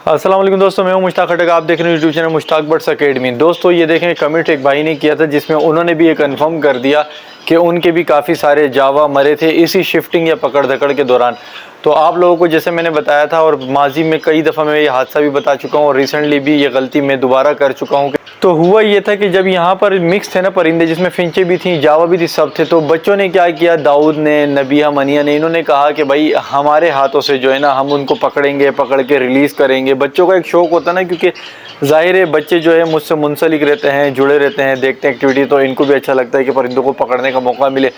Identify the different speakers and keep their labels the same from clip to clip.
Speaker 1: अस्सलाम वालेकुम दोस्तों, मैं हूं मुश्ताक खटक। आप देख रहे हैं YouTube channel Mushtaq birds academy. दोस्तों ये देखें, कमेंट एक भाई ने किया था जिसमें उन्होंने भी ये कंफर्म कर दिया कि उनके भी काफ़ी सारे जावा मरे थे इसी शिफ्टिंग या पकड़ धकड़ के दौरान। तो आप लोगों को जैसे मैंने बताया था और माजी में कई दफ़ा मैं ये हादसा भी बता चुका हूँ और रिसेंटली भी ये गलती मैं दोबारा कर चुका हूँ। तो हुआ ये था कि जब यहाँ पर मिक्स थे ना परिंदे, जिसमें फिंचे भी थी, जावा भी थी, सब थे, तो बच्चों ने क्या किया, दाऊद ने, नबिया, मनिया ने, इन्होंने कहा कि भाई हमारे हाथों से जो है ना हम उनको पकड़ेंगे, पकड़ के रिलीज़ करेंगे। बच्चों का एक शौक़ होता है ना, क्योंकि ज़ाहिर है बच्चे जो है मुझसे मुंसलिक रहते हैं, जुड़े रहते हैं, देखते हैं एक्टिविटी, तो इनको भी अच्छा लगता है कि परिंदों को पकड़ने का मौका मिले।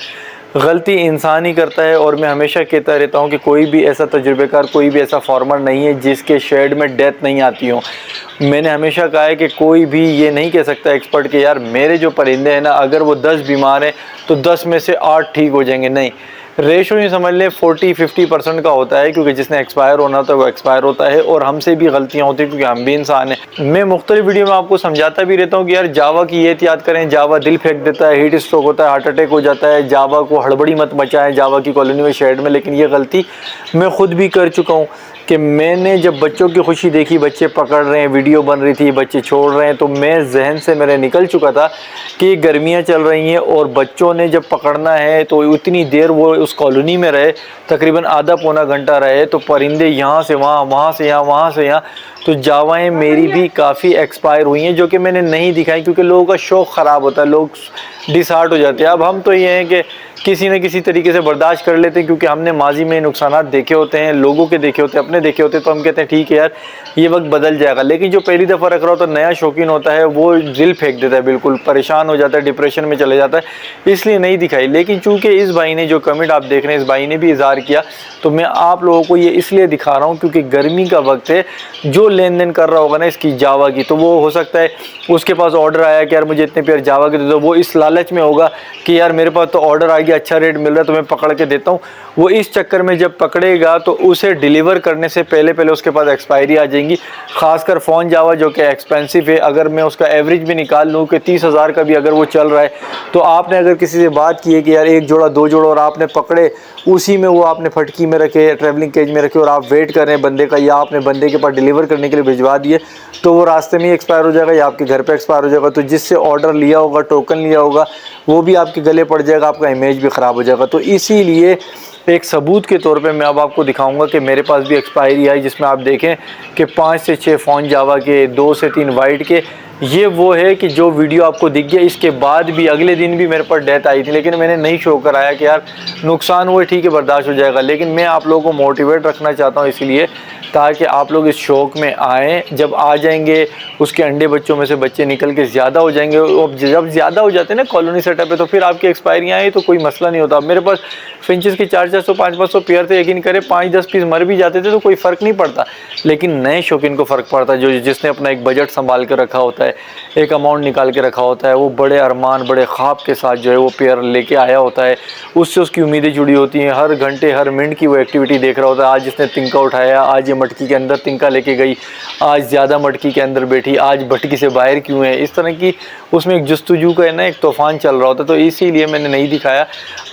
Speaker 1: गलती इंसान ही करता है और मैं हमेशा कहता रहता हूँ कि कोई भी ऐसा तजुर्बेकार, कोई भी ऐसा फार्मर नहीं है जिसके शेड में डेथ नहीं आती हो। मैंने हमेशा कहा है कि कोई भी ये नहीं कह सकता एक्सपर्ट कि यार मेरे जो परिंदे हैं ना, अगर वो 10 बीमार हैं तो 10 में से 8 ठीक हो जाएंगे। नहीं, रेशो ही समझ लें 40-50% का होता है, क्योंकि जिसने एक्सपायर होना होता है वो एक्सपायर होता है और हमसे भी गलतियां होती हैं क्योंकि हम भी इंसान हैं। मैं मुख्तलिफ वीडियो में आपको समझाता भी रहता हूँ कि यार जावा की ये एहतियात करें, जावा दिल फेंक देता है, हीट स्ट्रोक होता है, हार्ट अटैक हो जाता है, जावा को हड़बड़ी मत मचाएं जावा की कॉलोनी में, शेड में। लेकिन ये गलती मैं खुद भी कर चुका हूँ कि मैंने जब बच्चों की खुशी देखी, बच्चे पकड़ रहे हैं, वीडियो बन रही थी, बच्चे छोड़ रहे हैं, तो मैं जहन से मेरे निकल चुका था कि गर्मियां चल रही हैं और बच्चों ने जब पकड़ना है तो उतनी देर वो उस कॉलोनी में रहे, तकरीबन आधा पौना घंटा रहे, तो परिंदे यहाँ से वहाँ, वहाँ से यहाँ, वहाँ से यहाँ, तो जावाएँ मेरी भी काफ़ी एक्सपायर हुई हैं, जो कि मैंने नहीं दिखाई क्योंकि लोगों का शौक़ ख़राब होता है, लोग डिसहार्ट हो जाते हैं। अब हम तो ये हैं कि किसी न किसी तरीके से बर्दाश्त कर लेते हैं, क्योंकि हमने माजी में नुकसानात देखे होते हैं, लोगों के देखे होते हैं, अपने देखे होते हैं, तो हम कहते हैं ठीक है यार ये वक्त बदल जाएगा। लेकिन जो पहली दफ़ा रख रहा होता है, नया शौकीन होता है, वो दिल फेंक देता है, बिल्कुल परेशान हो जाता है, डिप्रेशन में चले जाता है, इसलिए नहीं दिखाई। लेकिन चूँकि इस भाई ने जो कमेंट आप देख रहे हैं, इस भाई ने भी इज़हार किया, तो मैं आप लोगों को ये इसलिए दिखा रहा हूँ क्योंकि गर्मी का वक्त है। जो लेन देन कर रहा होगा ना इसकी जावा की, तो वो हो सकता है उसके पास ऑर्डर आया कि यार मुझे इतने पेयर जावा के दे दो, वो इस लालच में होगा कि यार मेरे पास तो ऑर्डर आ गया, अच्छा रेट मिल रहा है तो मैं पकड़ के देता हूँ। वो इस चक्कर में जब पकड़ेगा तो उसे डिलीवर करने से पहले पहले उसके पास एक्सपायरी आ जाएंगी। खासकर फ़ोन जावा जो कि एक्सपेंसिव है, अगर मैं उसका एवरेज भी निकाल लूँ कि 30,000 का भी अगर वो चल रहा है, तो आपने अगर किसी से बात की है कि यार 1 जोड़ा 2 जोड़ा और आपने पकड़े, उसी में वो आपने फटकी में रखे, ट्रैवलिंग केज में रखे और आप वेट कर रहे हैं बंदे का, या आपने बंदे के पास डिलीवर करने के लिए भिजवा दिए, तो वो रास्ते में ही एक्सपायर हो जाएगा या आपके घर पे एक्सपायर हो जाएगा। तो जिससे ऑर्डर लिया होगा, टोकन लिया होगा, वो भी आपके गले पड़ जाएगा, आपका इमेज भी ख़राब हो जाएगा। तो इसीलिए एक सबूत के तौर पे मैं अब आपको दिखाऊंगा कि मेरे पास भी एक्सपायरी आई, जिसमें आप देखें कि 5 से 6 फ़ोन जावा के, 2 से 3 वाइट के। ये वो है कि जो वीडियो आपको दिख गया, इसके बाद भी अगले दिन भी मेरे पर डेथ आई थी, लेकिन मैंने नहीं शो कराया कि यार नुकसान हुए, ठीक है बर्दाश्त हो जाएगा। लेकिन मैं आप लोगों को मोटिवेट रखना चाहता हूँ इसलिए, ताकि आप लोग इस शौक़ में आएँ। जब आ जाएंगे उसके अंडे बच्चों में से बच्चे निकल के ज़्यादा हो जाएंगे, और जब ज़्यादा हो जाते हैं ना कॉलोनी सेटअप पे, तो फिर आपकी एक्सपायरी आए तो कोई मसला नहीं होता। मेरे पास फिंचेस के 400-400, 500-500 पेयर थे, यकीन करें 5-10 पीस मर भी जाते थे तो कोई फ़र्क नहीं पड़ता। लेकिन नए शौकीन को फ़र्क पड़ता है, जो जिसने अपना एक बजट संभाल कर रखा होता है, एक अमाउंट निकाल के रखा होता है, वो बड़े अरमान, बड़े ख्वाब के साथ जो है वो पेयर लेके आया होता है, उससे उसकी उम्मीदें जुड़ी होती हैं, हर घंटे हर मिनट की वो एक्टिविटी देख रहा होता है। आज इसने तिनका उठाया, आज ये मटकी के अंदर तिनका लेके गई, आज ज़्यादा मटकी के अंदर बैठी, आज भटकी से बाहर क्यों है, इस तरह की उसमें एक जस्तजू का है ना, एक तूफ़ान चल रहा होता है। तो इसीलिए मैंने नहीं दिखाया।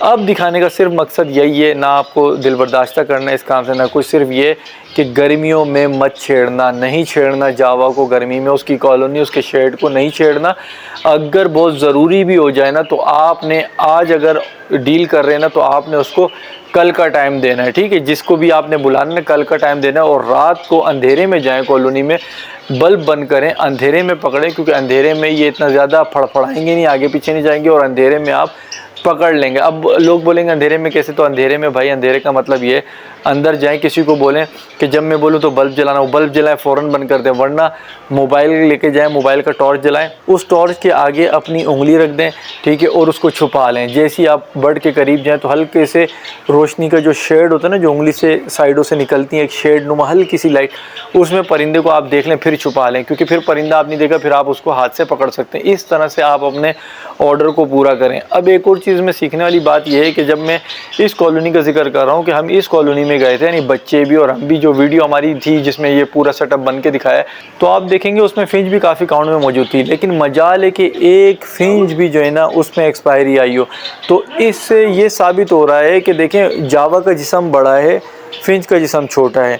Speaker 1: अब दिखाने का सिर्फ मकसद यही है, ना आपको दिल बर्दाश्त करना है इस काम से, ना कुछ, सिर्फ ये कि गर्मियों में मत छेड़ना, नहीं छेड़ना जावा को गर्मी में, उसकी कॉलोनी, उसके शेड को नहीं छेड़ना। अगर बहुत ज़रूरी भी हो जाए ना, तो आपने आज अगर डील कर रहे हैं ना, तो आपने उसको कल का टाइम देना है, ठीक है। जिसको भी आपने बुलाना है कल का टाइम देना है, और रात को अंधेरे में जाएं कॉलोनी में, बल्ब बंद करें, अंधेरे में पकड़ें, क्योंकि अंधेरे में ये इतना ज़्यादा फड़फड़ाएंगे नहीं, आगे पीछे नहीं जाएंगे, और अंधेरे में आप पकड़ लेंगे। अब लोग बोलेंगे अंधेरे में कैसे, तो अंधेरे में भाई, अंधेरे का मतलब ये, अंदर जाएं, किसी को बोलें कि जब मैं बोलूं तो बल्ब जलाना, वो बल्ब जलाएं, फ़ौरन बंद कर दें, वरना मोबाइल लेके जाएं, मोबाइल का टॉर्च जलाएं, उस टॉर्च के आगे अपनी उंगली रख दें, ठीक है, और उसको छुपा लें। जैसे ही आप बर्ड के करीब जाएं तो हल्के से रोशनी का जो शेड होता है ना, जो उंगली से साइडों से निकलती है, एक शेड नुमा हल्की सी लाइट, उसमें परिंदे को आप देख लें, फिर छुपा लें, क्योंकि फिर परिंदा आप नहीं देखा, फिर आप उसको हाथ से पकड़ सकते हैं। इस तरह से आप अपने ऑर्डर को पूरा करें। अब एक और चीज़ में सीखने वाली बात यह है कि जब मैं इस कॉलोनी का जिक्र कर रहा हूँ कि हम इस कॉलोनी में गए थे, यानी बच्चे भी और हम भी, जो वीडियो हमारी थी जिसमें ये पूरा सेटअप बन के दिखाया, तो आप देखेंगे उसमें फिंच भी काफ़ी काउंट में मौजूद थी, लेकिन मजाल है कि एक फिंच भी जो है ना उसमें एक्सपायरी आई हो। तो इससे ये साबित हो रहा है कि देखें, जावा का जिस्म बड़ा है, फिंच का जिस्म छोटा है।